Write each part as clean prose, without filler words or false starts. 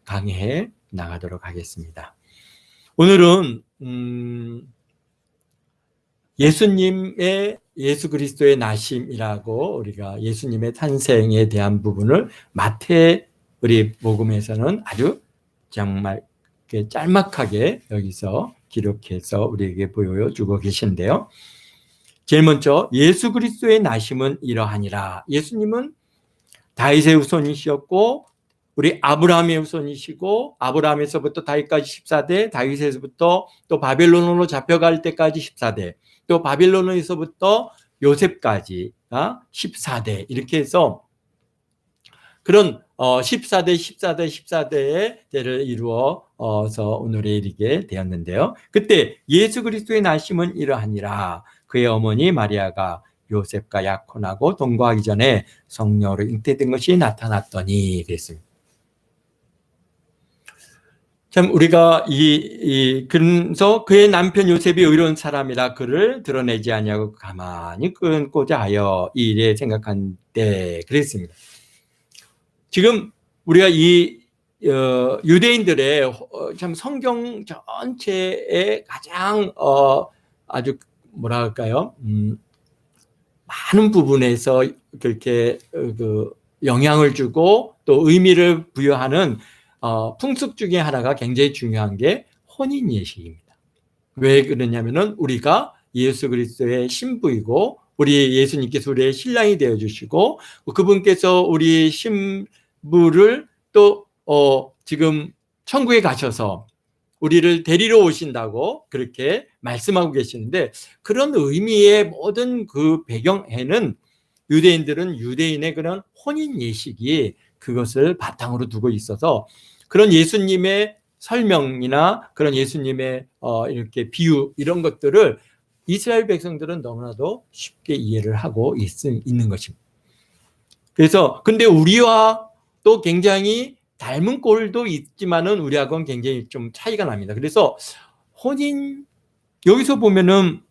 강해해 나가도록 하겠습니다. 오늘은 예수 그리스도의 나심이라고 우리가 예수님의 탄생에 대한 부분을 마태 우리 복음에서는 아주 정말 짤막하게 여기서 기록해서 우리에게 보여주고 계신데요. 제일 먼저 예수 그리스도의 나심은 이러하니라. 예수님은 다윗의 후손이셨고 우리 아브라함의 후손이시고 아브라함에서부터 다윗까지 14대, 다윗에서부터 또 바벨론으로 잡혀갈 때까지 14대, 또 바벨론에서부터 요셉까지가 14대 이렇게 해서 그런 14대, 14대, 14대의 때를 이루어서 오늘에 이르게 되었는데요. 그때 예수 그리스도의 나심은 이러하니라. 그의 어머니 마리아가 요셉과 약혼하고 동거하기 전에 성령으로 잉태된 것이 나타났더니 그랬습니다. 참 우리가 그래서 그의 남편 요셉이 의로운 사람이라 그를 드러내지 아니하고 가만히 끊고자 하여 이 일에 생각한 때 그랬습니다. 지금 우리가 이 유대인들의 참 성경 전체에 가장 아주 뭐라 할까요? 많은 부분에서 그렇게 영향을 주고 또 의미를 부여하는 풍습 중에 하나가 굉장히 중요한 게 혼인 예식입니다. 왜 그러냐면은 우리가 예수 그리스도의 신부이고 우리 예수님께서 우리의 신랑이 되어 주시고 그분께서 우리 신부를 또 지금 천국에 가셔서 우리를 데리러 오신다고 그렇게 말씀하고 계시는데 그런 의미의 모든 그 배경에는 유대인들은 유대인의 그런 혼인 예식이 그것을 바탕으로 두고 있어서 그런 예수님의 설명이나 그런 예수님의 이렇게 비유 이런 것들을 이스라엘 백성들은 너무나도 쉽게 이해를 하고 있는 것입니다. 그래서 근데 우리와 또 굉장히 닮은 꼴도 있지만은 우리하고는 굉장히 좀 차이가 납니다. 그래서 혼인 여기서 보면은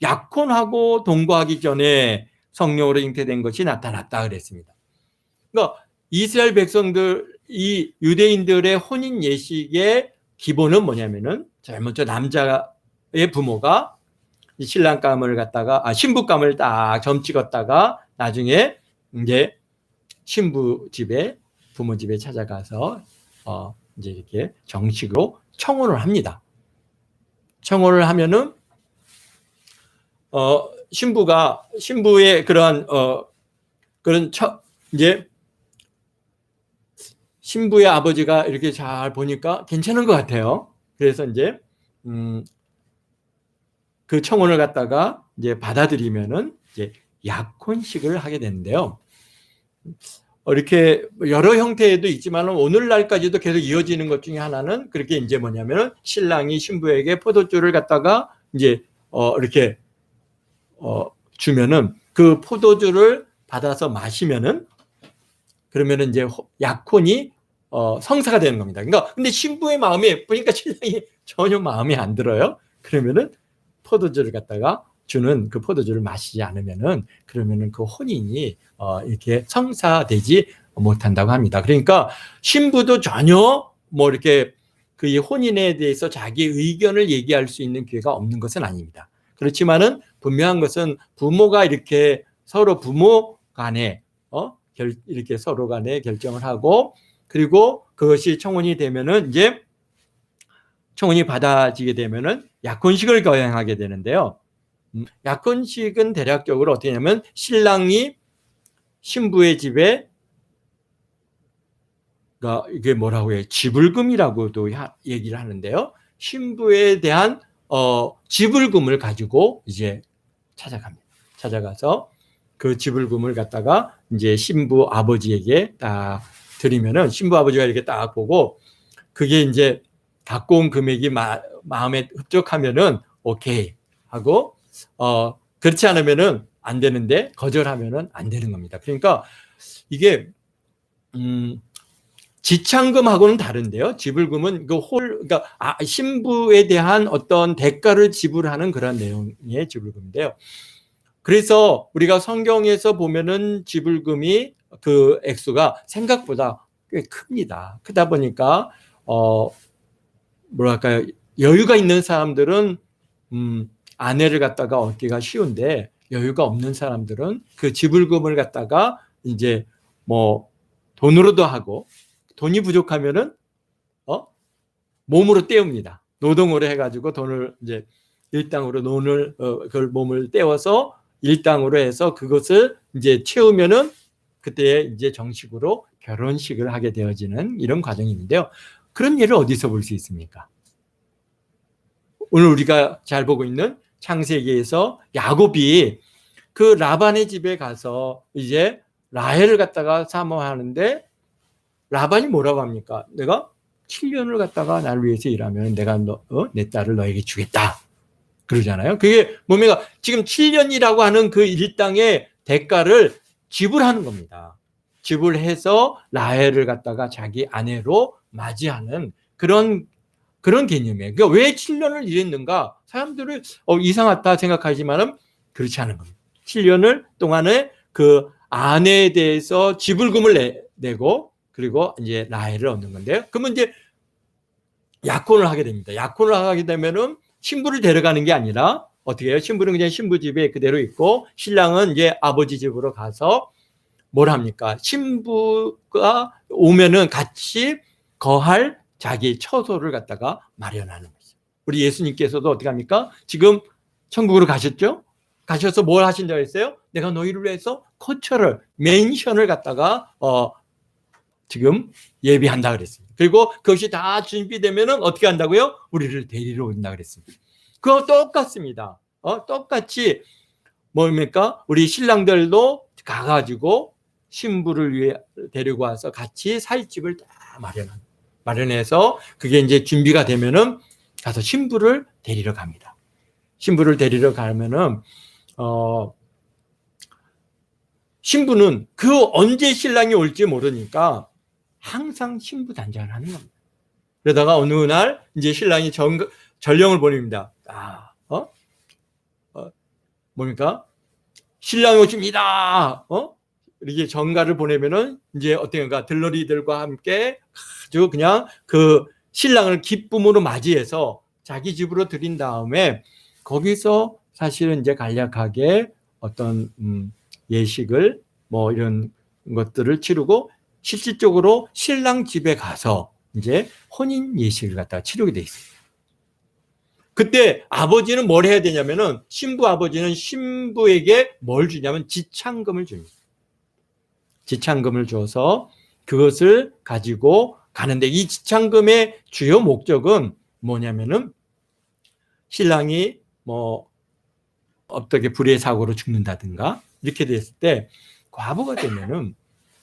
약혼하고 동거하기 전에 성령으로 잉태된 것이 나타났다 그랬습니다. 그러니까 이스라엘 백성들 이 유대인들의 혼인 예식의 기본은 뭐냐면은 제일 먼저 남자의 부모가 신랑감을 갖다가 신부감을 딱 점 찍었다가 나중에 이제 신부 집에 부모 집에 찾아가서 이제 이렇게 정식으로 청혼을 합니다. 청혼을 하면은 신부의 그런 이제 신부의 아버지가 이렇게 잘 보니까 괜찮은 것 같아요. 그래서 이제 그 청혼을 갖다가 이제 받아들이면은 이제 약혼식을 하게 되는데요. 이렇게 여러 형태도 있지만 오늘날까지도 계속 이어지는 것 중에 하나는 그렇게 이제 뭐냐면은 신랑이 신부에게 포도주를 갖다가 이제 이렇게 주면은 그 포도주를 받아서 마시면은 그러면은 이제 약혼이 성사가 되는 겁니다. 그러니까 근데 신부의 마음이 예쁘니까 신랑이 전혀 마음에 안 들어요. 그러면은 포도주를 갖다가 주는 그 포도주를 마시지 않으면은 그러면은 그 혼인이 이렇게 성사되지 못한다고 합니다. 그러니까 신부도 전혀 뭐 이렇게 그 혼인에 대해서 자기 의견을 얘기할 수 있는 기회가 없는 것은 아닙니다. 그렇지만은 분명한 것은 부모가 이렇게 서로 부모 간에 이렇게 서로 간에 결정을 하고 그리고 그것이 청혼이 되면은 이제 청혼이 받아지게 되면은 약혼식을 거행하게 되는데요. 약혼식은 대략적으로 어떻게 하냐면 신랑이 신부의 집에 이게 뭐라고 해요? 지불금이라고도 얘기를 하는데요. 신부에 대한 지불금을 가지고 이제 찾아갑니다. 찾아가서 그 지불금을 갖다가 이제 신부 아버지에게 딱 드리면은 신부 아버지가 이렇게 딱 보고 그게 이제 갖고 온 금액이 마음에 흡족하면은 오케이 하고 그렇지 않으면은 안 되는데 거절하면은 안 되는 겁니다. 그러니까 이게 지참금하고는 다른데요. 지불금은 그러니까 신부에 대한 어떤 대가를 지불하는 그런 내용의 지불금인데요. 그래서 우리가 성경에서 보면은 지불금이 그 액수가 생각보다 꽤 큽니다. 크다 보니까 뭐랄까요, 여유가 있는 사람들은 아내를 갖다가 얻기가 쉬운데, 여유가 없는 사람들은 그 지불금을 갖다가 이제 뭐 돈으로도 하고, 돈이 부족하면은 몸으로 때웁니다. 노동으로 해가지고 돈을 이제 일당으로 그걸 몸을 때워서 일당으로 해서 그것을 이제 채우면은 그때 이제 정식으로 결혼식을 하게 되어지는 이런 과정이 있는데요. 그런 예를 어디서 볼 수 있습니까? 오늘 우리가 잘 보고 있는 창세기에서 야곱이 그 라반의 집에 가서 이제 라헬을 갖다가 사모하는데, 라반이 뭐라고 합니까? 내가 7년을 갖다가 나를 위해서 일하면 내가 내 딸을 너에게 주겠다 그러잖아요. 그게 뭡니까? 지금 7년이라고 하는 그 일당의 대가를 지불하는 겁니다. 지불해서 라헬을 갖다가 자기 아내로 맞이하는 그런 개념이에요. 그러니까 왜 7년을 일했는가? 사람들은 이상하다 생각하지만은 그렇지 않은 겁니다. 7년을 동안에 그 아내에 대해서 지불금을 내고, 그리고 이제 라헬을 얻는 건데요. 그러면 이제 약혼을 하게 됩니다. 약혼을 하게 되면은 신부를 데려가는 게 아니라 어떻게 해요? 신부는 그냥 신부 집에 그대로 있고, 신랑은 이제 아버지 집으로 가서 뭘 합니까? 신부가 오면은 같이 거할 자기 처소를 갖다가 마련하는 거죠. 우리 예수님께서도 어떻게 합니까? 지금 천국으로 가셨죠? 가셔서 뭘 하신다고 했어요? 내가 너희를 위해서 코처를, 맨션을 갖다가 지금 예비한다 그랬습니다. 그리고 그것이 다 준비되면은 어떻게 한다고요? 우리를 데리러 온다 그랬습니다. 그거 똑같습니다. 똑같이 뭡니까? 우리 신랑들도 가가지고 신부를 위해 데리고 와서 같이 살 집을 다 마련해서 그게 이제 준비가 되면은 가서 신부를 데리러 갑니다. 신부를 데리러 가면은 신부는 그 언제 신랑이 올지 모르니까 항상 신부 단장을 하는 겁니다. 그러다가 어느 날 이제 신랑이 전령을 보냅니다. 뭡니까? 신랑이 오십니다. 이렇게 전가를 보내면은 이제 어떤가 들러리들과 함께 아주 그냥 그 신랑을 기쁨으로 맞이해서 자기 집으로 들인 다음에 거기서 사실은 이제 간략하게 어떤 예식을 뭐 이런 것들을 치르고, 실질적으로 신랑 집에 가서 이제 혼인 예식을 갖다가 치르게 돼 있어요. 그때 아버지는 뭘 해야 되냐면은, 신부 아버지는 신부에게 뭘 주냐면 지창금을 줍니다. 지창금을 줘서 그것을 가지고 가는데, 이 지창금의 주요 목적은 뭐냐면은 신랑이 뭐 어떻게 불의 사고로 죽는다든가 이렇게 됐을 때, 과부가 되면은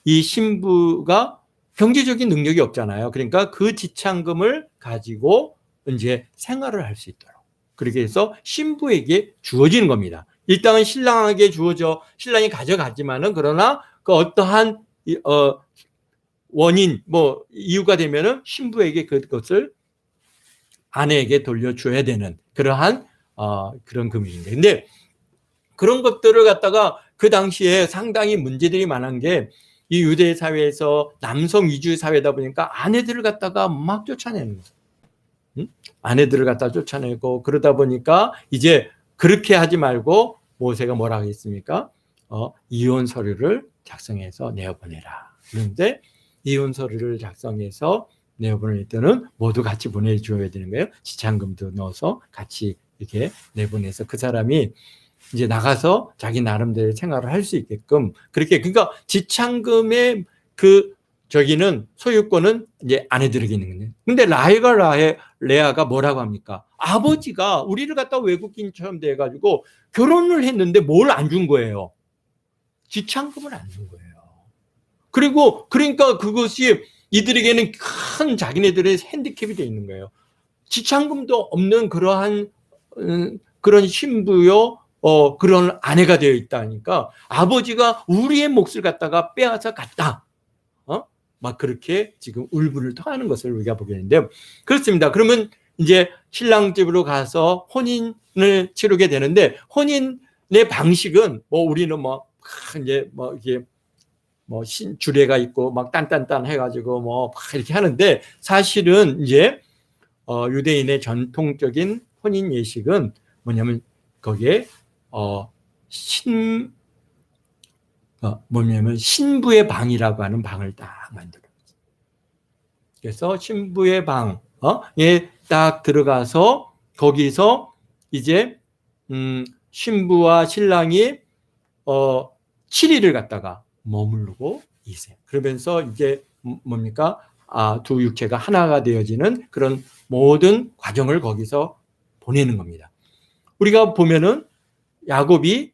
이 신부가 경제적인 능력이 없잖아요. 그러니까 그 지창금을 가지고 이제 생활을 할 수 있도록, 그렇게 해서 신부에게 주어지는 겁니다. 일단은 신랑에게 주어져 신랑이 가져가지만은, 그러나 그 어떠한 원인 뭐 이유가 되면은 신부에게 그것을 아내에게 돌려줘야 되는 그러한 그런 금액인데, 근데 그런 것들을 갖다가 그 당시에 상당히 문제들이 많은 게, 이 유대 사회에서 남성 위주 사회다 보니까 아내들을 갖다가 막 쫓아내는 거예요. 아내들을 갖다 쫓아내고, 그러다 보니까 이제 그렇게 하지 말고 모세가 뭐라 하겠습니까? 이혼 서류를 작성해서 내어보내라. 그런데 이혼 서류를 작성해서 내어보낼 때는 모두 같이 보내줘야 되는 거예요. 지창금도 넣어서 같이 이렇게 내보내서 그 사람이 이제 나가서 자기 나름대로 생활을 할 수 있게끔, 그렇게, 그러니까 지창금의 저기는 소유권은 이제 아내들에게 있는 거예요. 근데 라헬과 레아가 뭐라고 합니까? 아버지가 우리를 갖다 외국인처럼 돼가지고 결혼을 했는데 뭘 안 준 거예요? 지창금을 안 준 거예요. 그리고 그러니까 그것이 이들에게는 큰 자기네들의 핸디캡이 되어 있는 거예요. 지창금도 없는 그러한 그런 신부요, 그런 아내가 되어 있다니까 아버지가 우리의 몫을 갖다가 빼앗아 갔다. 막 그렇게 지금 울분을 토하는 것을 우리가 보게 되는데요. 그렇습니다. 그러면 이제 신랑 집으로 가서 혼인을 치르게 되는데, 혼인의 방식은 뭐 우리는 뭐 이제 뭐 이게 뭐 주례가 있고 막 딴딴딴 해가지고 뭐 막 이렇게 하는데, 사실은 이제 유대인의 전통적인 혼인 예식은 뭐냐면 거기에 뭐냐면 신부의 방이라고 하는 방을 딱 만들어요. 그래서 신부의 방에 딱 들어가서 거기서 이제 신부와 신랑이 7일을 갖다가 머무르고 있어요. 그러면서 이제 뭡니까? 두 육체가 하나가 되어지는 그런 모든 과정을 거기서 보내는 겁니다. 우리가 보면은 야곱이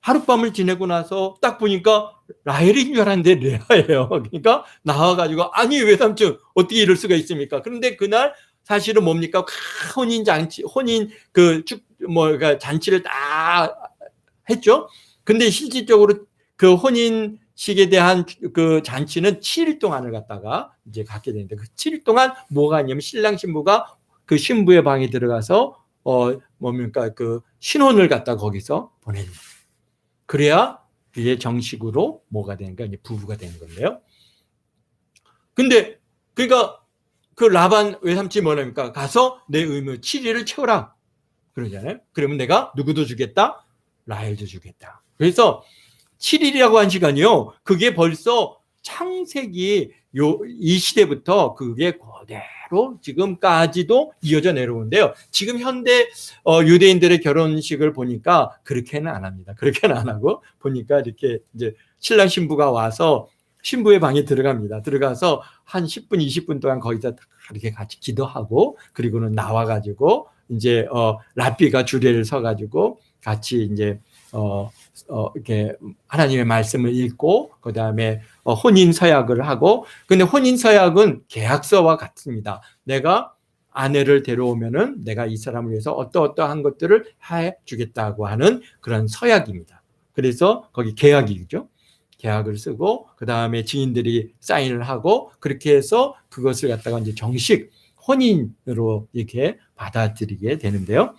하룻밤을 지내고 나서 딱 보니까 라헬인 줄 알았는데 레아예요. 그러니까 나와가지고, 아니 외삼촌 어떻게 이럴 수가 있습니까? 그런데 그날 사실은 뭡니까? 혼인 잔치, 잔치를 다 했죠. 근데 실질적으로 그 혼인식에 대한 그 잔치는 7일 동안을 갖다가 이제 갖게 되는데, 그 7일 동안 뭐가 있냐면 신랑 신부가 그 신부의 방에 들어가서 뭡니까? 그 신혼을 갖다 거기서 보내는 거예요. 그래야 이제 정식으로 뭐가 되는가, 이제 부부가 되는 건데요. 근데 그러니까 그 라반 외삼촌이 뭐랍니까? 가서 내 의무 7일을 채우라 그러잖아요. 그러면 내가 누구도 주겠다? 라헬도 주겠다. 그래서 7일이라고 한 시간이요, 그게 벌써 창세기 이 시대부터 그게 그대로 지금까지도 이어져 내려오는데요. 지금 현대 유대인들의 결혼식을 보니까 그렇게는 안 합니다. 그렇게는 안 하고 보니까 이렇게 이제 신랑 신부가 와서 신부의 방에 들어갑니다. 들어가서 한 10분, 20분 동안 거기서 이렇게 같이 기도하고, 그리고는 나와가지고 이제 랍비가 주례를 서가지고 같이 이제 이렇게 하나님의 말씀을 읽고, 그 다음에 혼인 서약을 하고. 근데 혼인 서약은 계약서와 같습니다. 내가 아내를 데려오면은 내가 이 사람을 위해서 어떠한 것들을 해 주겠다고 하는 그런 서약입니다. 그래서 거기 계약이죠. 계약을 쓰고 그 다음에 증인들이 사인을 하고, 그렇게 해서 그것을 갖다가 이제 정식 혼인으로 이렇게 받아들이게 되는데요.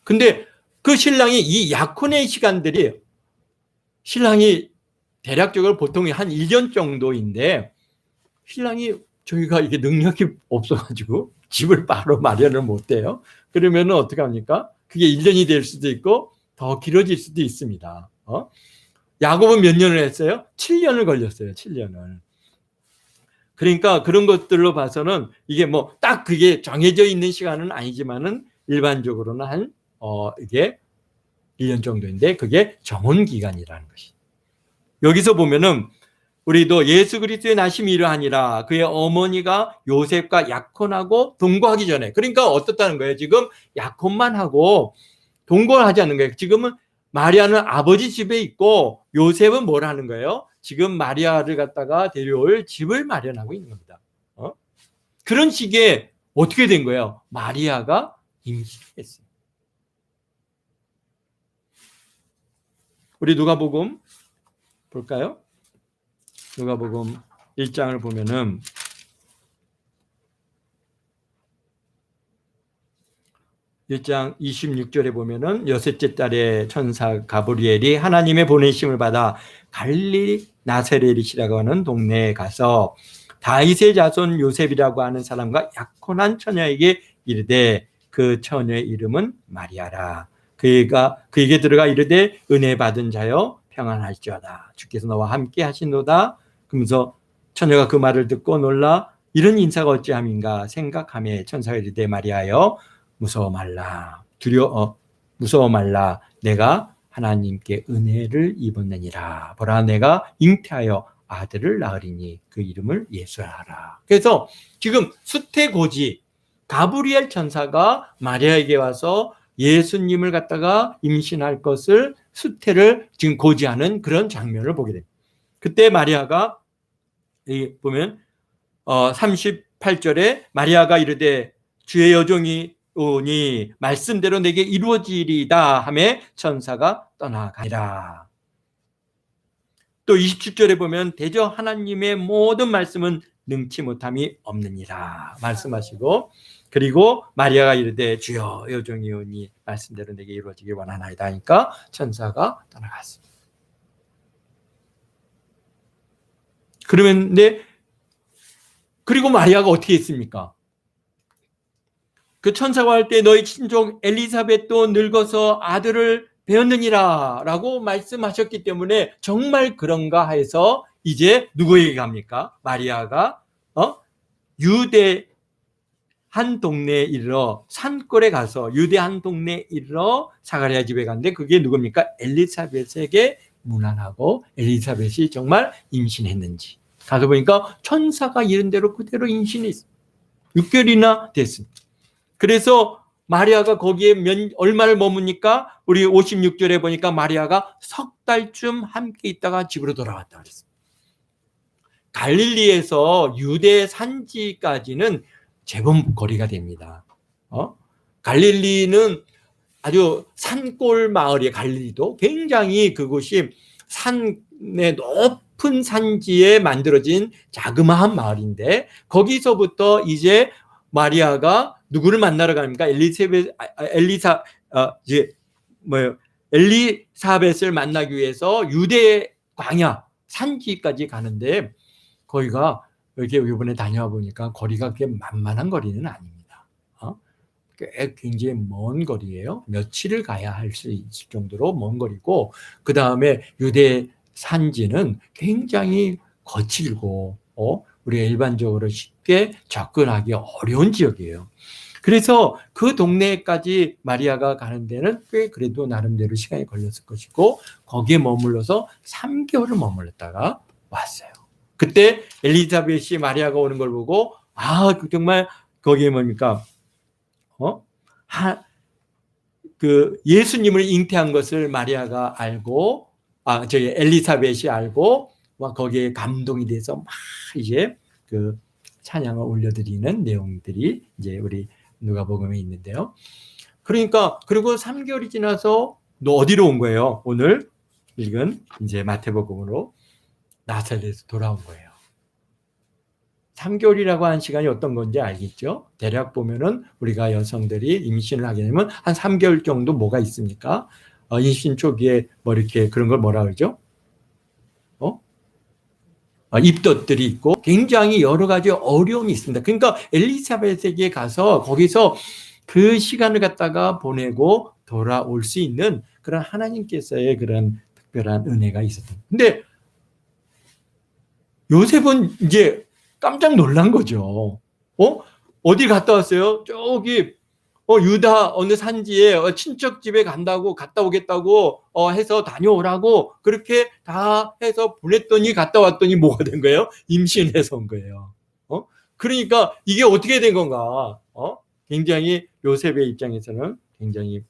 근데 그 신랑이 이 약혼의 시간들이, 신랑이 대략적으로 보통 한 1년 정도인데, 신랑이 저희가 이게 능력이 없어가지고 집을 바로 마련을 못해요. 그러면 어떻게 합니까? 그게 1년이 될 수도 있고 더 길어질 수도 있습니다. 야곱은 몇 년을 했어요? 7년을 걸렸어요. 7년을. 그러니까 그런 것들로 봐서는 이게 뭐 딱 그게 정해져 있는 시간은 아니지만은 일반적으로는 한 이게 1년 정도인데, 그게 정혼 기간이라는 것이. 여기서 보면은 우리도 예수 그리스도의 나심이 이러하니라, 그의 어머니가 요셉과 약혼하고 동거하기 전에. 그러니까 어떻다는 거예요? 지금 약혼만 하고 동거를 하지 않는 거예요. 지금은 마리아는 아버지 집에 있고 요셉은 뭘 하는 거예요? 지금 마리아를 갖다가 데려올 집을 마련하고 있는 겁니다. 그런 식의 어떻게 된 거예요? 마리아가 임신했어요. 우리 누가복음 볼까요? 누가복음 1장을 보면은 1장 26절에 보면은 여섯째 달에 천사 가브리엘이 하나님의 보내심을 받아 갈릴리 나사렛이라고 하는 동네에 가서 다윗의 자손 요셉이라고 하는 사람과 약혼한 처녀에게 이르되, 그 처녀의 이름은 마리아라. 그에게 들어가 이르되, 은혜 받은 자여 평안할지어다, 주께서 너와 함께 하시노다. 그러면서 처녀가 그 말을 듣고 놀라 이런 인사가 어찌함인가 생각하며 천사가 이르되, 마리아여 무서워 말라, 무서워 말라, 내가 하나님께 은혜를 입었느니라. 보라, 내가 잉태하여 아들을 낳으리니 그 이름을 예수하라. 그래서 지금 수태고지 가브리엘 천사가 마리아에게 와서 예수님을 갖다가 임신할 것을, 수태를 지금 고지하는 그런 장면을 보게 됩니다. 그때 마리아가 보면 38절에 마리아가 이르되, 주의 여종이 오니 말씀대로 내게 이루어지리다 하며 천사가 떠나가니라. 또 27절에 보면 대저 하나님의 모든 말씀은 능치 못함이 없느니라 말씀하시고, 그리고 마리아가 이르되 주여 여종이오니 말씀대로 내게 이루어지길 원하나이다 하니까 천사가 떠나갔습니다. 그러면 그리고 마리아가 어떻게 했습니까? 그 천사가 할 때 너희 친족 엘리사벳도 늙어서 아들을 배었느니라 라고 말씀하셨기 때문에 정말 그런가 해서 이제 누구에게 갑니까? 마리아가 유대 한 동네에 이르러 산골에 가서 유대 한 동네에 이르러 사가랴 집에 갔는데 그게 누굽니까? 엘리사벳에게 문안하고 엘리사벳이 정말 임신했는지 가서 보니까 천사가 이른 대로 그대로 임신이 있어요. 6개월이나 됐습니다. 그래서 마리아가 거기에 얼마를 머무니까 우리 56절에 보니까 마리아가 석 달쯤 함께 있다가 집으로 돌아왔다 그랬습니다. 갈릴리에서 유대 산지까지는 제법 거리가 됩니다. 갈릴리는 아주 산골 마을이에요. 갈릴리도 굉장히 그곳이 산의 높은 산지에 만들어진 자그마한 마을인데 거기서부터 이제 마리아가 누구를 만나러 갑니까? 엘리사벳을 만나기 위해서 유대 광야 산지까지 가는데 거기가 이렇게 이번에 다녀와 보니까 거리가 그렇게 만만한 거리는 아닙니다. 꽤 굉장히 먼 거리예요. 며칠을 가야 할 수 있을 정도로 먼 거리고 그 다음에 유대 산지는 굉장히 거칠고 우리가 일반적으로 쉽게 접근하기 어려운 지역이에요. 그래서 그 동네까지 마리아가 가는 데는 꽤 그래도 나름대로 시간이 걸렸을 것이고 거기에 머물러서 3개월을 머물렀다가 왔어요. 그때 엘리사벳이 마리아가 오는 걸 보고 정말 거기에 뭡니까? 그 예수님을 잉태한 것을 마리아가 알고 엘리사벳이 알고 거기에 감동이 돼서 막 이제 그 찬양을 올려드리는 내용들이 이제 우리 누가복음에 있는데요. 그러니까 그리고 3개월이 지나서 너 어디로 온 거예요? 오늘 읽은 이제 마태복음으로 나사렛에서 돌아온 거예요. 3개월이라고 하는 시간이 어떤 건지 알겠죠? 대략 보면은 우리가 여성들이 임신을 하게 되면 한 3개월 정도 뭐가 있습니까? 임신 초기에 뭐 이렇게 그런 걸 뭐라 그러죠? 입덧들이 있고 굉장히 여러 가지 어려움이 있습니다. 그러니까 엘리사벳에게 가서 거기서 그 시간을 갖다가 보내고 돌아올 수 있는 그런 하나님께서의 그런 특별한 은혜가 있었던. 근데 요셉은 이제 깜짝 놀란 거죠. 어디 갔다 왔어요? 저기 유다 어느 산지에 친척 집에 갔다 오겠다고 해서 다녀오라고 그렇게 다 해서 보냈더니 갔다 왔더니 뭐가 된 거예요? 임신해서 온 거예요. 그러니까 이게 어떻게 된 건가? 굉장히 요셉의 입장에서는 굉장히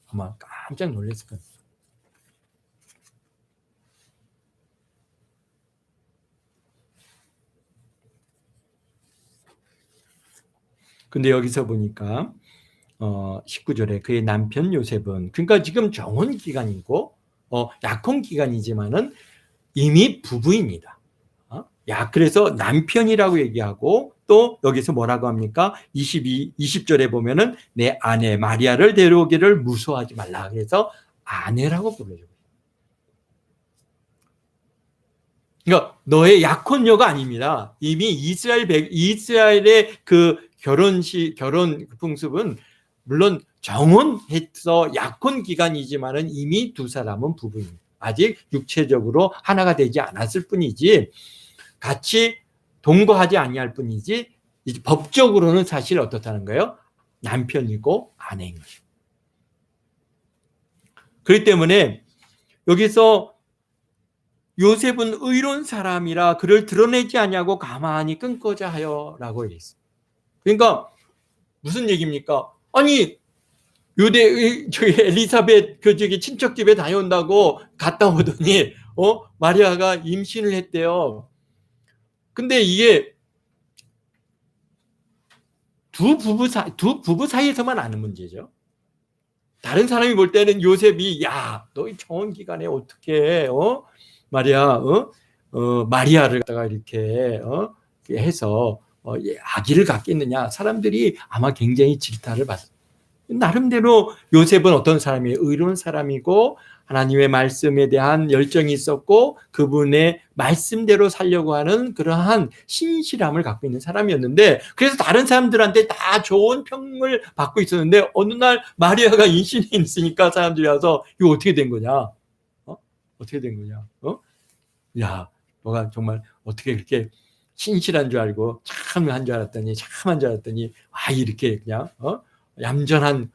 아마 깜짝 놀랐을 거예요. 근데 여기서 보니까 19절에 그의 남편 요셉은 그러니까 지금 정혼 기간이고 약혼 기간이지만은 이미 부부입니다. 그래서 남편이라고 얘기하고 또 여기서 뭐라고 합니까? 20절에 보면은 내 아내 마리아를 데려오기를 무서워하지 말라. 그래서 아내라고 불러줘요. 그러니까 너의 약혼녀가 아닙니다. 이미 이스라엘의 그 결혼 풍습은 물론 정혼해서 약혼 기간이지만은 이미 두 사람은 부부입니다. 아직 육체적으로 하나가 되지 않았을 뿐이지 같이 동거하지 아니할 뿐이지 이제 법적으로는 사실 어떻다는 거예요? 남편이고 아내인 거죠. 그렇기 때문에 여기서 요셉은 의로운 사람이라 그를 드러내지 아니하고 가만히 끊고자 하여라고 얘기했습니다. 그러니까 무슨 얘기입니까? 아니 엘리사벳 친척 집에 다녀온다고 갔다 오더니 마리아가 임신을 했대요. 근데 이게 두 부부 사이에서만 아는 문제죠. 다른 사람이 볼 때는 요셉이 야, 너 정혼 기간에 어떻게 마리아 마리아를 갖다가 이렇게 해서 아기를 갖겠느냐, 사람들이 아마 굉장히 질타를 받았어요. 나름대로 요셉은 어떤 사람이에요? 의로운 사람이고 하나님의 말씀에 대한 열정이 있었고 그분의 말씀대로 살려고 하는 그러한 신실함을 갖고 있는 사람이었는데, 그래서 다른 사람들한테 다 좋은 평을 받고 있었는데 어느 날 마리아가 임신이 있으니까 사람들이 와서 이거 어떻게 된 거냐? 어떻게 된 거냐? 야, 너가 정말 어떻게 그렇게 신실한 줄 알고 참한 줄 알았더니 이렇게 그냥 얌전한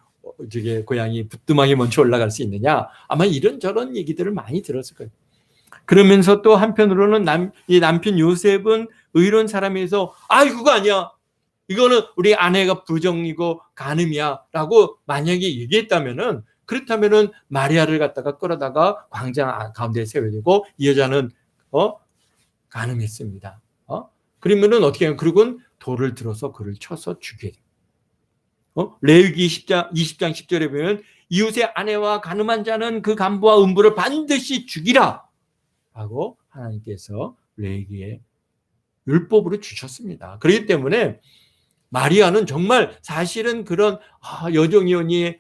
저게 고양이 부뚜막이 먼저 올라갈 수 있느냐, 아마 이런저런 얘기들을 많이 들었을 거예요. 그러면서 또 한편으로는 이 남편 요셉은 의로운 사람에서 그거 아니야, 이거는 우리 아내가 부정이고 간음이야 라고 만약에 얘기했다면은, 그렇다면은 마리아를 갖다가 끌어다가 광장 가운데 세워두고 이 여자는 간음했습니다. 그러면은 어떻게 하면, 그리고는 돌을 들어서 그를 쳐서 죽여야 돼요. 레위기 20장 10절에 보면 이웃의 아내와 간음한 자는 그 간부와 음부를 반드시 죽이라 하고 하나님께서 레위기에 율법으로 주셨습니다. 그렇기 때문에 마리아는 정말 사실은 그런 여종이오니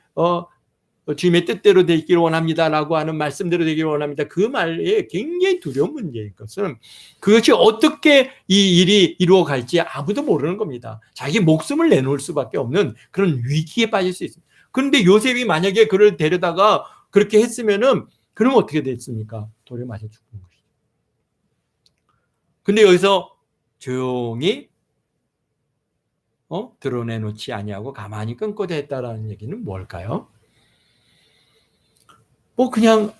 주님의 뜻대로 되기를 원합니다라고 하는 말씀대로 되기를 원합니다, 그 말에 굉장히 두려운 문제인 것은 그것이 어떻게 이 일이 이루어갈지 아무도 모르는 겁니다. 자기 목숨을 내놓을 수밖에 없는 그런 위기에 빠질 수 있습니다. 그런데 요셉이 만약에 그를 데려다가 그렇게 했으면은 그럼 어떻게 됐습니까? 돌에 맞아 죽는 것이죠. 근데 여기서 조용히 드러내놓지 아니하고 가만히 끊고 됐다라는 얘기는 뭘까요? 그냥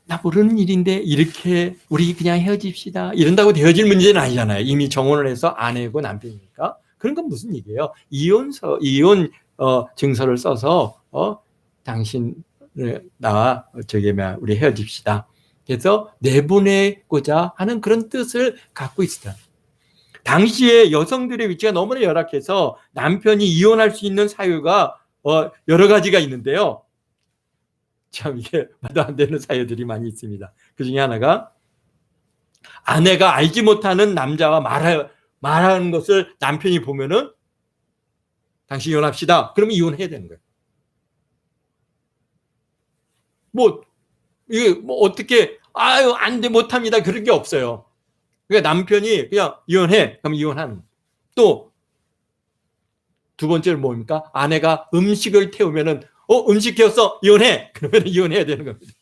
나 모르는 일인데 이렇게 우리 그냥 헤어집시다 이런다고 헤어질 문제는 아니잖아요. 이미 정혼을 해서 아내고 남편이니까. 그런 건 무슨 얘기예요? 이혼 증서를 써서 당신 나와 우리 헤어집시다. 그래서 내보내고자 하는 그런 뜻을 갖고 있었다. 당시에 여성들의 위치가 너무나 열악해서 남편이 이혼할 수 있는 사유가 여러 가지가 있는데요. 참 이게 말도 안 되는 사유들이 많이 있습니다. 그 중에 하나가 아내가 알지 못하는 남자와 말하는 것을 남편이 보면은 당신 이혼합시다. 그러면 이혼해야 되는 거예요. 이게 어떻게 안 돼, 못합니다, 그런 게 없어요. 그러니까 남편이 그냥 이혼해, 그럼 이혼하는. 또 두 번째는 뭡니까? 아내가 음식을 태우면은 음식 태웠어, 이혼해, 그러면 이혼해야 되는 겁니다.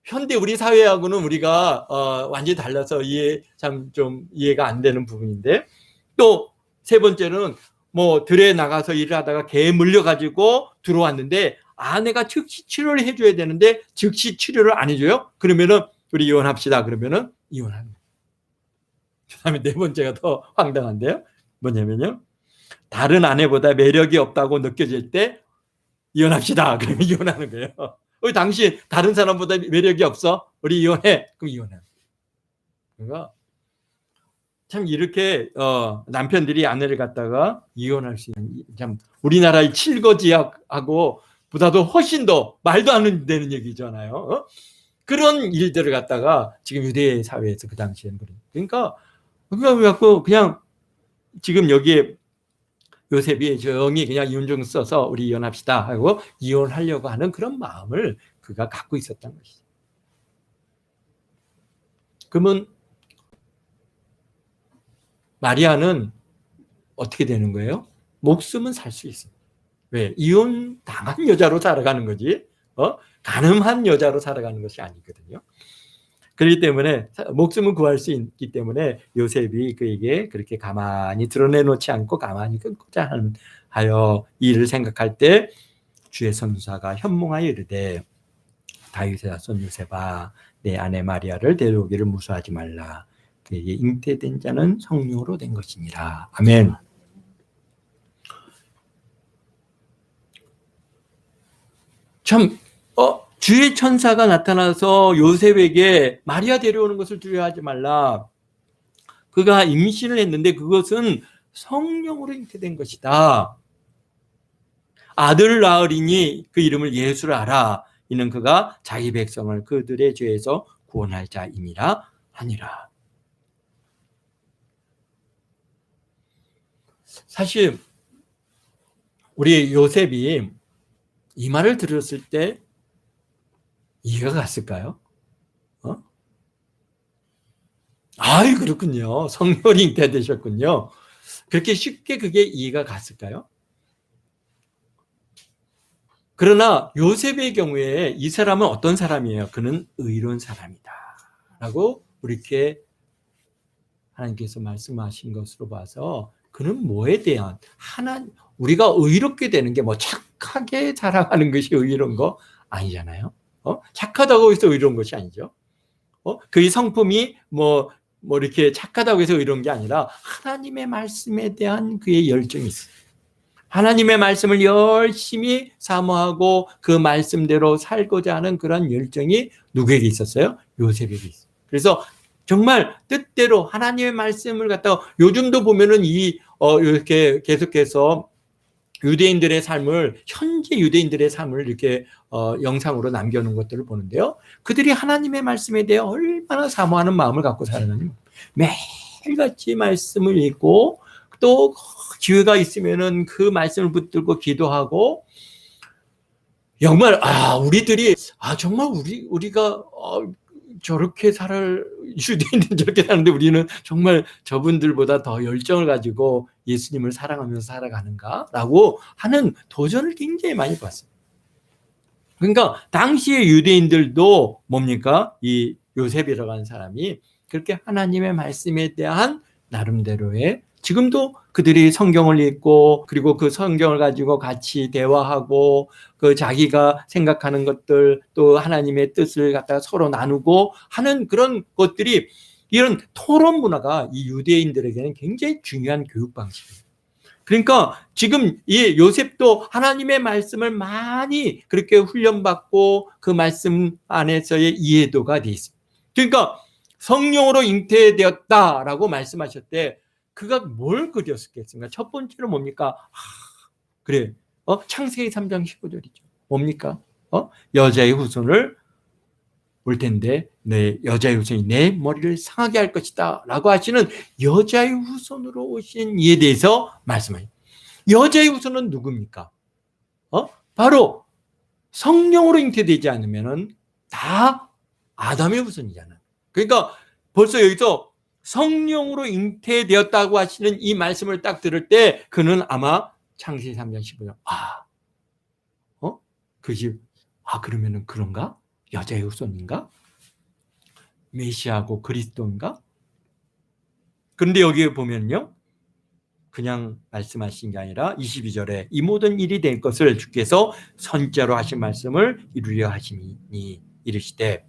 현대 우리 사회하고는 우리가 완전히 달라서 좀 이해가 안 되는 부분인데, 또 세 번째는 들에 나가서 일을 하다가 개에 물려가지고 들어왔는데 아내가 즉시 치료를 해줘야 되는데 즉시 치료를 안 해줘요? 그러면은 우리 이혼합시다, 그러면은 이혼하는 거예요. 그 다음에 네 번째가 더 황당한데요. 뭐냐면요, 다른 아내보다 매력이 없다고 느껴질 때 이혼합시다, 그러면 이혼하는 거예요. 당신 다른 사람보다 매력이 없어, 우리 이혼해, 그럼 이혼해. 그러니까 참 이렇게 남편들이 아내를 갖다가 이혼할 수 있는, 참 우리나라의 칠거지약하고 보다도 훨씬 더 말도 안 되는 얘기잖아요. 그런 일들을 갖다가 지금 유대 사회에서 그 당시에는 그러니까 그냥 지금 여기에 요셉이 조용히 그냥 이혼증 써서 우리 이혼합시다 하고 이혼하려고 하는 그런 마음을 그가 갖고 있었던 것이죠. 그러면 마리아는 어떻게 되는 거예요? 목숨은 살 수 있습니다. 왜? 이혼 당한 여자로 살아가는 거지 가늠한 여자로 살아가는 것이 아니거든요. 그렇기 때문에 목숨은 구할 수 있기 때문에 요셉이 그에게 그렇게 가만히 드러내놓지 않고 가만히 끊고자 하여 이를 생각할 때 주의 선지자가 현몽하여 이르되 다윗의 자손 요셉아, 내 아내 마리아를 데려오기를 무수하지 말라. 그에게 잉태된 자는 성령으로 된 것이니라. 아멘. 참 주의 천사가 나타나서 요셉에게 마리아 데려오는 것을 두려워하지 말라. 그가 임신을 했는데 그것은 성령으로 잉태된 것이다. 아들을 낳으리니 그 이름을 예수라 하라. 이는 그가 자기 백성을 그들의 죄에서 구원할 자임이라 아니라. 사실 우리 요셉이 이 말을 들었을 때 이해가 갔을까요? 아이, 그렇군요. 성령으로 잉태되셨군요. 그렇게 쉽게 그게 이해가 갔을까요? 그러나 요셉의 경우에 이 사람은 어떤 사람이에요? 그는 의로운 사람이다 라고 이렇게 하나님께서 말씀하신 것으로 봐서, 그는 뭐에 대한 우리가 의롭게 되는 게 뭐 착하게 자라가는 것이 의로운 거 아니잖아요. 착하다고 해서 의로운 것이 아니죠. 그의 성품이 이렇게 착하다고 해서 의로운 게 아니라 하나님의 말씀에 대한 그의 열정이 있어요. 하나님의 말씀을 열심히 사모하고 그 말씀대로 살고자 하는 그런 열정이 누구에게 있었어요? 요셉에게 있어요. 그래서 정말 뜻대로 하나님의 말씀을 갖다가, 요즘도 보면은 이렇게 계속해서 유대인들의 삶을, 현재 유대인들의 삶을 이렇게 영상으로 남겨놓은 것들을 보는데요. 그들이 하나님의 말씀에 대해 얼마나 사모하는 마음을 갖고 살았느냐. 매일같이 말씀을 읽고, 또 기회가 있으면은 그 말씀을 붙들고 기도하고, 정말 우리들이 정말 우리가 저렇게 유대인들은 저렇게 사는데 우리는 정말 저분들보다 더 열정을 가지고 예수님을 사랑하면서 살아가는가라고 하는 도전을 굉장히 많이 봤어요. 그러니까 당시의 유대인들도 뭡니까? 이 요셉이라고 하는 사람이 그렇게 하나님의 말씀에 대한 나름대로의, 지금도 그들이 성경을 읽고, 그리고 그 성경을 가지고 같이 대화하고, 그 자기가 생각하는 것들, 또 하나님의 뜻을 갖다가 서로 나누고 하는 그런 것들이, 이런 토론 문화가 이 유대인들에게는 굉장히 중요한 교육 방식이에요. 그러니까 지금 이 요셉도 하나님의 말씀을 많이 그렇게 훈련받고 그 말씀 안에서의 이해도가 돼 있습니다. 그러니까 성령으로 잉태되었다라고 말씀하셨대. 그가 뭘 그렸겠습니까? 첫 번째로 뭡니까? 그래. 창세기 3장 15절이죠. 뭡니까? 여자의 후손을 올 텐데 여자의 후손이 내 머리를 상하게 할 것이다 라고 하시는 여자의 후손으로 오신 이에 대해서 말씀하십니다. 여자의 후손은 누굽니까? 바로 성령으로 잉태되지 않으면 다 아담의 후손이잖아요. 그러니까 벌써 여기서 성령으로 잉태되었다고 하시는 이 말씀을 딱 들을 때 그는 아마 창세기 3장 15절 그러면은 그런가? 여자의 후손인가? 메시아고 그리스도인가? 그런데 여기에 보면요, 그냥 말씀하신 게 아니라 22절에 이 모든 일이 될 것을 주께서 선자로 하신 말씀을 이루려 하시니 이르시되,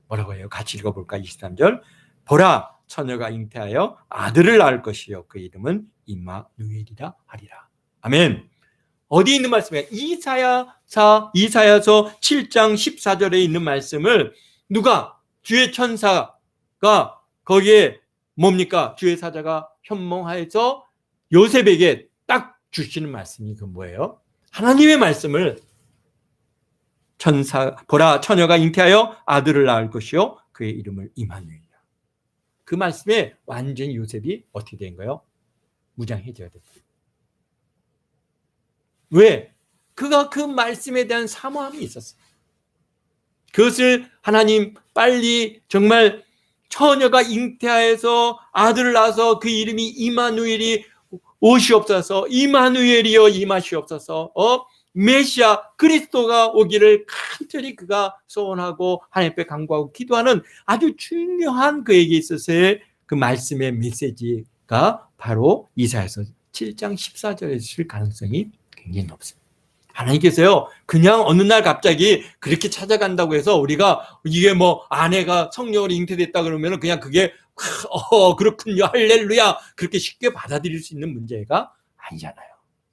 뭐라고 해요? 같이 읽어볼까? 23절. 보라, 처녀가 잉태하여 아들을 낳을 것이요 그 이름은 임마누엘이라 하리라. 아멘. 어디 있는 말씀이에요? 이사야서 7장 14절에 있는 말씀을 누가? 주의 천사가 거기에 뭡니까? 주의 사자가 현몽하여서 요셉에게 딱 주시는 말씀이 그 뭐예요? 하나님의 말씀을, 보라 처녀가 잉태하여 아들을 낳을 것이요 그의 이름을 임마누엘이라. 그 말씀에 완전히 요셉이 어떻게 된 거예요? 무장해져야 됐다. 왜? 그가 그 말씀에 대한 사모함이 있었어요. 그것을 하나님 빨리 정말 처녀가 잉태하여서 아들을 낳아서 그 이름이 임마누엘이 오시옵소서, 임마누엘이여 임하시옵소서, 메시아 그리스도가 오기를 간절히 그가 소원하고 하나님 앞에 간구하고 기도하는 아주 중요한 그에게 있어서의 그 말씀의 메시지가 바로 이사야서 7장 14절에 있을 가능성이 굉장히 높습니다. 하나님께서요, 그냥 어느 날 갑자기 그렇게 찾아간다고 해서 우리가 이게 아내가 성령으로 잉태됐다 그러면 그냥 그게 그렇군요, 할렐루야, 그렇게 쉽게 받아들일 수 있는 문제가 아니잖아요.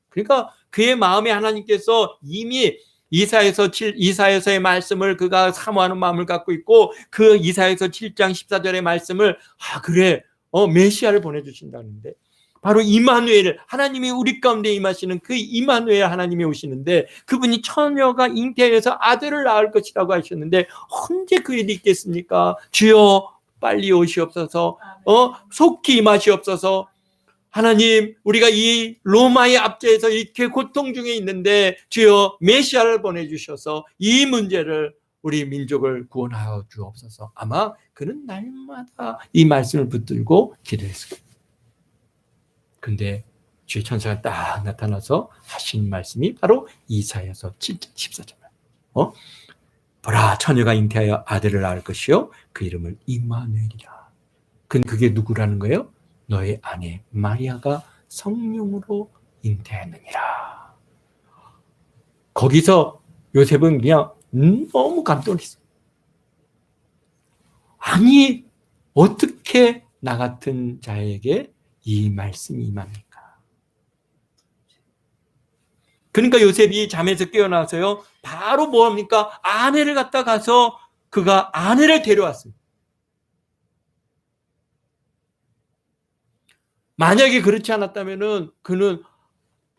그러니까 그의 마음에 하나님께서 이미 이사야서의 말씀을 그가 사모하는 마음을 갖고 있고, 그 이사야서 7장 14절의 말씀을 그래, 메시아를 보내주신다는데, 바로 임마누엘, 하나님이 우리 가운데 임하시는 그 임마누엘 하나님이 오시는데, 그분이 처녀가 잉태해서 아들을 낳을 것이라고 하셨는데 언제 그 일이 있겠습니까? 주여 빨리 오시옵소서. 속히 임하시옵소서. 하나님, 우리가 이 로마의 압제에서 이렇게 고통 중에 있는데 주여 메시아를 보내주셔서 이 문제를 우리 민족을 구원하여 주옵소서. 아마 그는 날마다 이 말씀을 붙들고 기도했을 거예요. 근데 주의 천사가 딱 나타나서 하신 말씀이 바로 이사야서 7장 14절. 보라, 처녀가 잉태하여 아들을 낳을 것이요 그 이름을 임마누엘이라. 그게 누구라는 거예요? 너의 아내 마리아가 성령으로 잉태하느니라. 거기서 요셉은 그냥 너무 감동했어요. 아니, 어떻게 나 같은 자에게 이 말씀이 임합니까? 그러니까 요셉이 잠에서 깨어나서요, 바로 뭐합니까? 아내를 갖다 가서 그가 아내를 데려왔어요. 만약에 그렇지 않았다면은 그는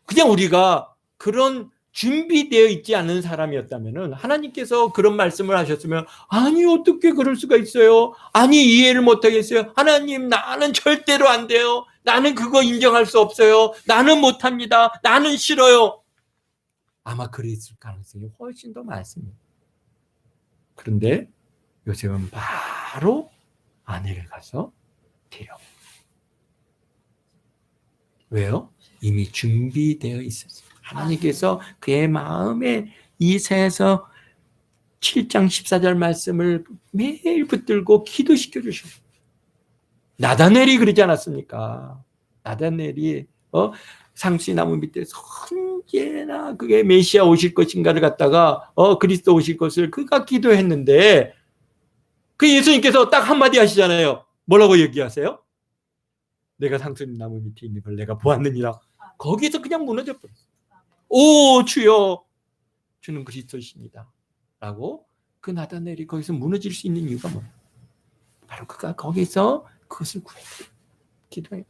그냥 우리가 그런 준비되어 있지 않은 사람이었다면은 하나님께서 그런 말씀을 하셨으면 아니 어떻게 그럴 수가 있어요? 아니 이해를 못하겠어요? 하나님 나는 절대로 안 돼요. 나는 그거 인정할 수 없어요. 나는 못합니다. 나는 싫어요. 아마 그랬을 가능성이 훨씬 더 많습니다. 그런데 요셉은 바로 아내를 가서 데려옵니다. 왜요? 이미 준비되어 있었어요. 하나님께서 그의 마음에 이사야서 7장 14절 말씀을 매일 붙들고 기도시켜 주셨어요. 나다넬이 그러지 않았습니까? 나다넬이 상수나무 밑에서 언제나 그게 메시아 오실 것인가를 갖다가 그리스도 오실 것을 그가 기도했는데 그 예수님께서 딱 한마디 하시잖아요. 뭐라고 얘기하세요? 내가 상수나무 밑에 있는 걸 내가 보았느니라. 거기서 그냥 무너져 버렸어요. 오 주여 주는 그리스도십니다 라고 그 나다넬이 거기서 무너질 수 있는 이유가 뭐예요? 바로 그가 거기서 그것을 구했어요. 기도해요.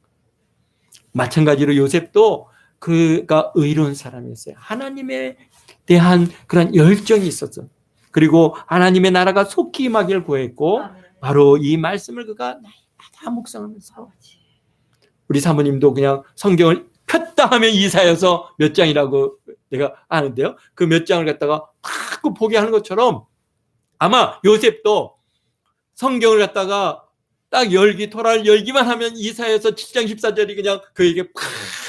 마찬가지로 요셉도 그가 의로운 사람이었어요. 하나님에 대한 그런 열정이 있었어요. 그리고 하나님의 나라가 속히 임하기를 구했고 바로 이 말씀을 그가 날마다 묵상하면서 우리 사모님도 그냥 성경을 폈다 하면 이사야서 몇 장이라고 내가 아는데요. 그 몇 장을 갖다가 막 포기하는 것처럼 아마 요셉도 성경을 갖다가 딱 토라를 열기만 하면 이사야서 7장 14절이 그냥 그에게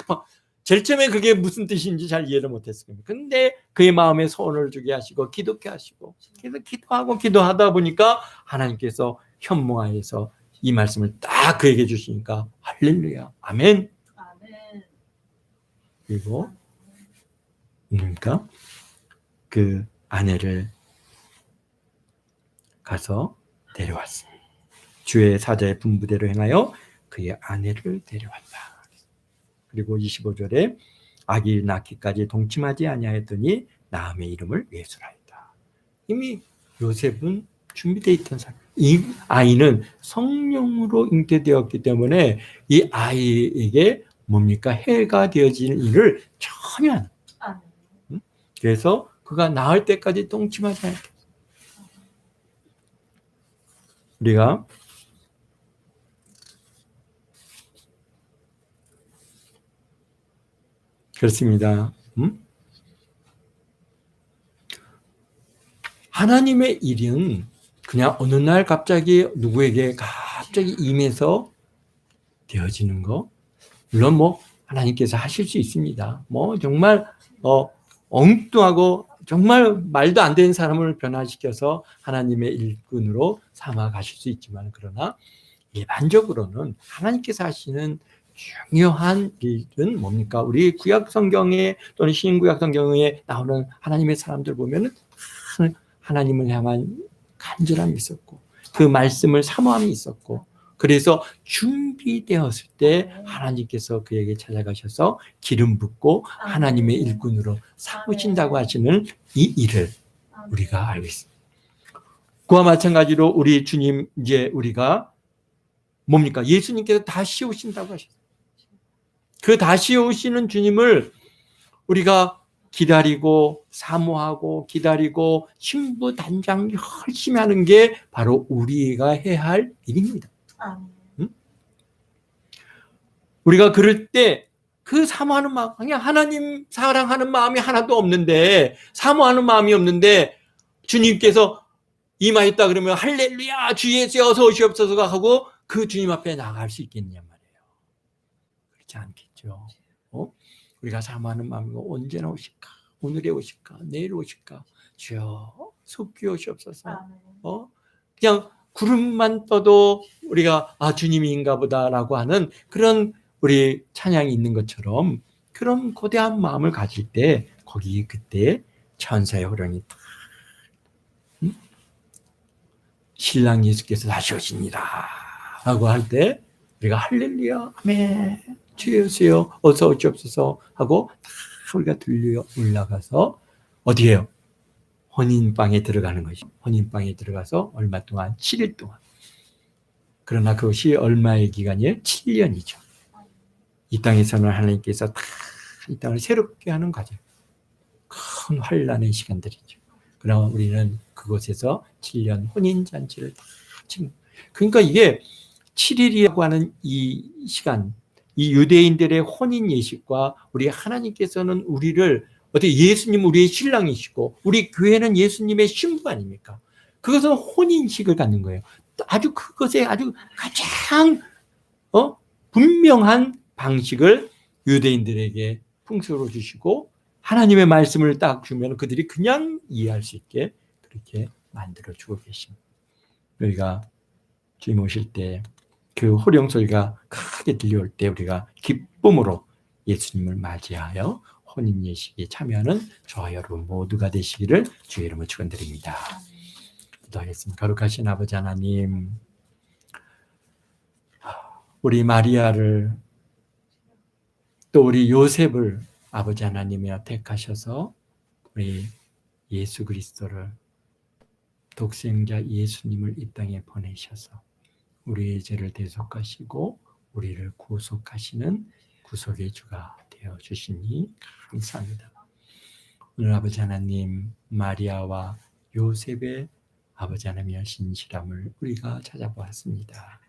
팍 제일 처음에 그게 무슨 뜻인지 잘 이해를 못했을 겁니다. 근데 그의 마음에 소원을 주게 하시고 기도케 하시고 그래서 기도하고 기도하다 보니까 하나님께서 현몽하여서 이 말씀을 딱 그에게 주시니까 할렐루야 아멘. 그리고 그러니까 그 아내를 가서 데려왔어요. 주의 사자의 분부대로 행하여 그의 아내를 데려왔다. 그리고 25절에 아기 낳기까지 동침하지 아니하였더니 나음의 이름을 예수라했다. 이미 요셉은 준비되어 있던 사람. 이 아이는 성령으로 잉태되었기 때문에 이 아이에게 뭡니까? 해가 되어지는 일을 전혀 안 해요. 그래서 그가 나을 때까지 동침하지 않겠어요. 우리가 그렇습니다. 하나님의 일은 그냥 어느 날 갑자기 누구에게 갑자기 임해서 되어지는 거 물론 뭐 하나님께서 하실 수 있습니다. 뭐 정말 엉뚱하고 정말 말도 안 되는 사람을 변화시켜서 하나님의 일꾼으로 삼아 가실 수 있지만 그러나 일반적으로는 하나님께서 하시는 중요한 일은 뭡니까? 우리 구약 성경에 또는 신구약 성경에 나오는 하나님의 사람들 보면은 하나님을 향한 간절함이 있었고 그 말씀을 사모함이 있었고 그래서 준비되었을 때 하나님께서 그에게 찾아가셔서 기름 붓고 하나님의 일꾼으로 삼으신다고 하시는 이 일을 우리가 알고 있습니다. 그와 마찬가지로 우리 주님 이제 우리가 뭡니까? 예수님께서 다시 오신다고 하셨어요. 그 다시 오시는 주님을 우리가 기다리고 사모하고 기다리고 신부 단장 열심히 하는 게 바로 우리가 해야 할 일입니다. 응? 우리가 그럴 때 그 사모하는 마음, 그냥 하나님 사랑하는 마음이 하나도 없는데, 사모하는 마음이 없는데 주님께서 임하였다 그러면 할렐루야 주 예수 어서 오시옵소서가 하고 그 주님 앞에 나갈 수 있겠냐 말이에요. 그렇지 않겠죠. 우리가 사모하는 마음이 언제나 오실까? 오늘에 오실까? 내일 오실까? 주여 속히 오시옵소서. 그냥 구름만 떠도 우리가 주님인가 보다라고 하는 그런 우리 찬양이 있는 것처럼 그런 거대한 마음을 가질 때 거기 그때 천사의 호령이 딱 신랑 예수께서 다시 오십니다 라고 할 때 우리가 할렐루야 아멘 주 예수여 어서 오시옵소서 하고 다 우리가 들려 올라가서 어디에요? 혼인방에 들어가는 것이. 혼인방에 들어가서 얼마 동안? 7일 동안. 그러나 그것이 얼마의 기간이에요? 7년이죠. 이 땅에서는 하나님께서 다 이 땅을 새롭게 하는 과정. 큰 환란의 시간들이죠. 그러나 우리는 그곳에서 7년 혼인잔치를 다 지금. 그러니까 이게 7일이라고 하는 이 시간, 이 유대인들의 혼인 예식과 우리 하나님께서는 우리를 어떻게 예수님 우리의 신랑이시고 우리 교회는 예수님의 신부 아닙니까? 그것은 혼인식을 갖는 거예요. 아주 그것에 아주 가장 분명한 방식을 유대인들에게 풍수로 주시고 하나님의 말씀을 딱 주면 그들이 그냥 이해할 수 있게 그렇게 만들어주고 계십니다. 우리가 주님 오실 때 그 호령 소리가 크게 들려올 때 우리가 기쁨으로 예수님을 맞이하여 혼인 예식에 참여하는 저와 여러분 모두가 되시기를 주의 이름으로 축원드립니다. 기도하겠습니다. 거룩하신 아버지 하나님, 우리 마리아를 또 우리 요셉을 아버지 하나님이 택하셔서 우리 예수 그리스도를 독생자 예수님을 이 땅에 보내셔서 우리의 죄를 대속하시고 우리를 구속하시는 구속의 주가 되어 주시니 감사합니다. 오늘 아버지 하나님 마리아와 요셉의 아버지 하나님의 신실함을 우리가 찾아보았습니다.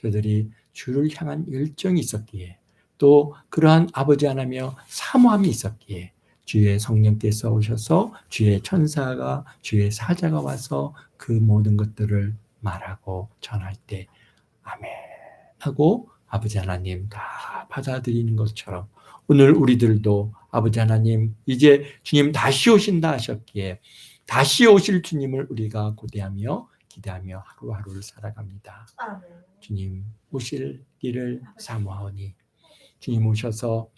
저들이 주를 향한 열정이 있었기에 또 그러한 아버지 하나님의 사모함이 있었기에 주의 성령께서 오셔서 주의 천사가 주의 사자가 와서 그 모든 것들을 말하고 전할 때 아멘 하고 아버지 하나님 다 받아들이는 것처럼 오늘 우리들도 아버지 하나님 이제 주님 다시 오신다 하셨기에 다시 오실 주님을 우리가 고대하며 기대하며 하루하루를 살아갑니다. 아멘. 주님 오실 길을 사모하오니 주님 오셔서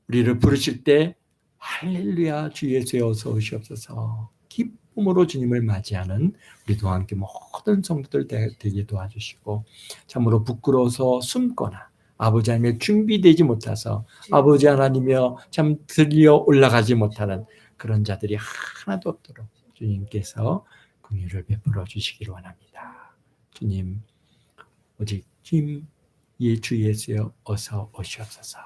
우리를 부르실 때 할렐루야 주 예수에 어서 오시옵소서 기쁨으로 주님을 맞이하는 우리도 함께 모든 성도들 되게 도와주시고 참으로 부끄러워서 숨거나 아버지 하나님의 준비되지 못해서 아버지 하나님이여 참 들려 올라가지 못하는 그런 자들이 하나도 없도록 주님께서 긍휼을 베풀어 주시기를 원합니다. 주님 오직 주님 주 예수여 어서 오시옵소서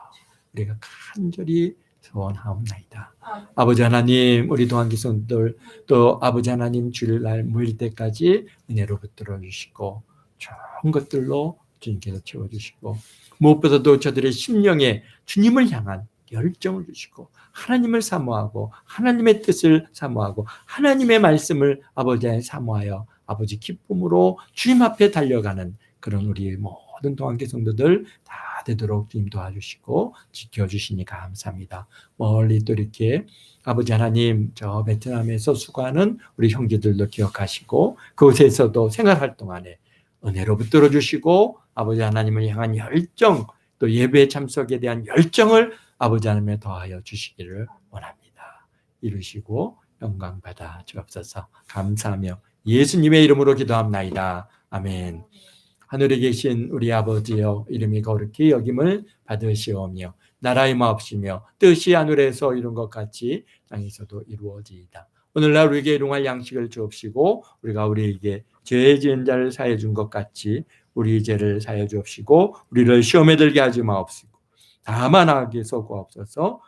우리가 간절히 소원하옵나이다. 아버지 하나님 우리 동안기성들 또 아버지 하나님 주일날 모일 때까지 은혜로 붙들어 주시고 좋은 것들로 주님께서 채워주시고 무엇보다도 저들의 심령에 주님을 향한 열정을 주시고 하나님을 사모하고 하나님의 뜻을 사모하고 하나님의 말씀을 아버지에 사모하여 아버지 기쁨으로 주님 앞에 달려가는 그런 우리 모든 동안계 성도들 다 되도록 주님 도와주시고 지켜주시니 감사합니다. 멀리 또 이렇게 아버지 하나님 저 베트남에서 수고하는 우리 형제들도 기억하시고 그곳에서도 생활할 동안에 은혜로 붙들어 주시고 아버지 하나님을 향한 열정 또 예배 참석에 대한 열정을 아버지 하나님에 더하여 주시기를 원합니다. 이루시고 영광 받아 주옵소서. 감사하며 예수님의 이름으로 기도합나이다. 아멘. 하늘에 계신 우리 아버지여 이름이 거룩히 여김을 받으시오며 나라의 마옵시며 뜻이 하늘에서 이룬 것 같이 땅에서도 이루어지이다. 오늘날 우리에게 일용할 양식을 주옵시고 우리가 우리에게 죄 지은 자를 사해 준 것 같이 우리 죄를 사해 주옵시고 우리를 시험에 들게 하지 마옵시고 다만 악에서 구하옵소서.